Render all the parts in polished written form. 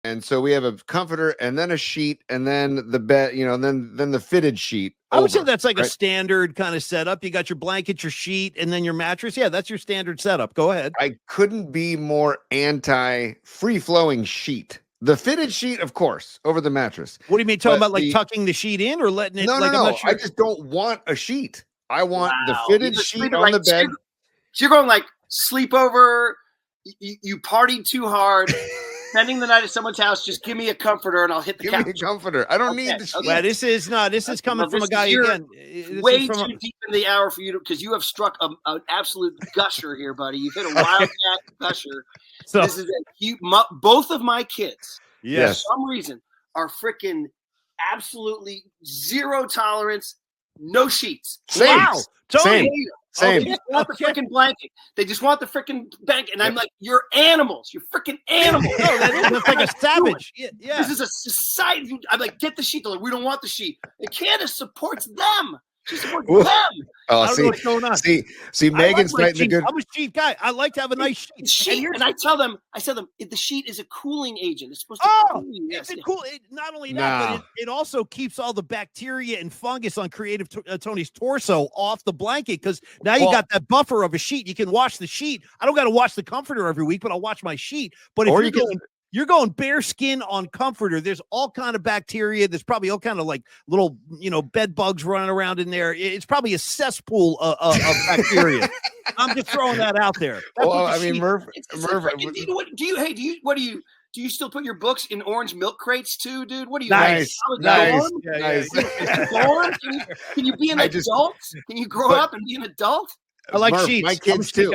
And so we have a comforter and then a sheet and then the bed, then the fitted sheet. I would say that's like a standard kind of setup. You got your blanket, your sheet, and then your mattress. Yeah, that's your standard setup. Go ahead. I couldn't be more anti free-flowing sheet. The fitted sheet, of course, over the mattress. What do you mean? Talking about like tucking the sheet in or letting it? No, like, no. I'm not sure. I just don't want a sheet. I want the fitted sheet on the bed. So you're going like sleepover. You partied too hard. Spending the night at someone's house, just give me a comforter and I'll hit the couch. Give me a comforter. I don't need the sheet. Well, this is coming from a guy again. Way too deep in the hour for you to, because you have struck an absolute gusher here, buddy. You've hit a wildcat gusher. So this is both of my kids, for some reason, are freaking absolutely zero tolerance, no sheets. Same. Wow. Same. They just want the freaking blanket. They just want the freaking blanket. And I'm like, you're animals. You're freaking animals. No, that's like a savage. Yeah. This is a society. I'm like, get the sheet. They're like, we don't want the sheet. And Candace supports them. She supports them. Oh, I don't know what's going on. See, Megan's fighting the good. I'm a sheet guy. I like to have a nice sheet. And I tell them, the sheet is a cooling agent. It's supposed to cool you. Yes, it's cool. Not only that, but it also keeps all the bacteria and fungus on Creative Tony's torso off the blanket, because now you got that buffer of a sheet. You can wash the sheet. I don't got to wash the comforter every week, but I'll wash my sheet. But if you're going bare skin on comforter, there's all kind of bacteria. There's probably all kind of like little, bed bugs running around in there. It's probably a cesspool of bacteria. I'm just throwing that out there. Murph, do you still put your books in orange milk crates too, dude? What do you nice? Nice. Can you be an adult? Can you grow up and be an adult? I like Murph, sheets. My kids too.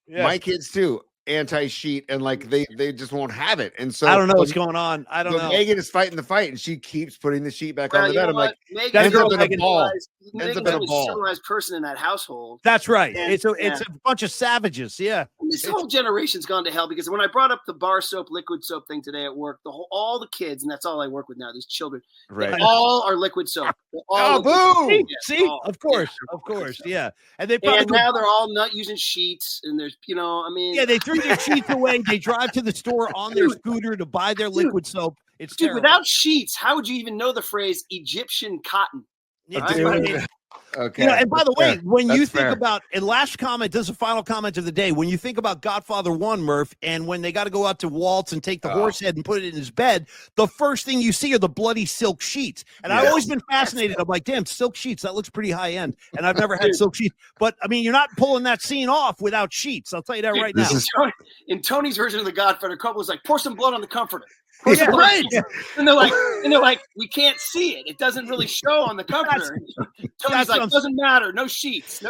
Yeah. My kids too. Anti-sheet, and like they just won't have it, and so I don't know what's going on. I don't know. Megan is fighting the fight, and she keeps putting the sheet back on the bed. I'm like, Megan's a ball. Megan's a civilized person in that household. That's right. It's a bunch of savages. Yeah. This whole generation's gone to hell, because when I brought up the bar soap, liquid soap thing today at work, all the kids, and that's all I work with now, these children, they all are liquid soap. Boo! See, of course, yeah. And now they're all not using sheets, and there's, they threw their sheets away. They drive to the store on their scooter to buy their liquid soap. It's terrible. Without sheets, how would you even know the phrase Egyptian cotton? Okay. And by the way, when you think about, and last comment, this is the final comment of the day, when you think about Godfather 1, Murph, and when they got to go out to Waltz and take the horse head and put it in his bed, the first thing you see are the bloody silk sheets. And I've always been fascinated. I'm like, damn, silk sheets, that looks pretty high end. And I've never had silk sheets. But I mean, you're not pulling that scene off without sheets. I'll tell you that right now. In Tony's version of The Godfather, Cobble was like, pour some blood on the comforter. Right. And they're like, we can't see it. It doesn't really show on the comforter. Tony's like, doesn't matter. No sheets.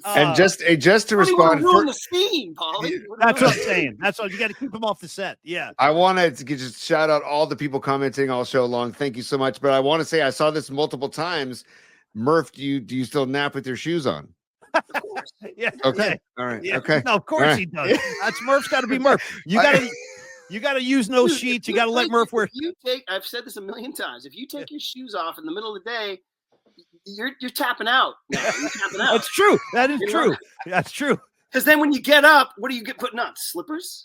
And just to respond, ruin the scene, Paulie. That's what I'm saying. That's all. You got to keep them off the set. Yeah. I wanted to just shout out all the people commenting all show long. Thank you so much. But I want to say I saw this multiple times. Murph, do you still nap with your shoes on? Of course. Yeah. Okay. Yeah. All right. Yeah. Okay. No, of course he does. That's Murph's got to be Murph. You got to use no sheets. You got to let Murph wear. I've said this a million times. If you take your shoes off in the middle of the day, you're tapping out. You're tapping out. That's true. That is true. That's true. Because then when you get up, what do you get putting on? Slippers?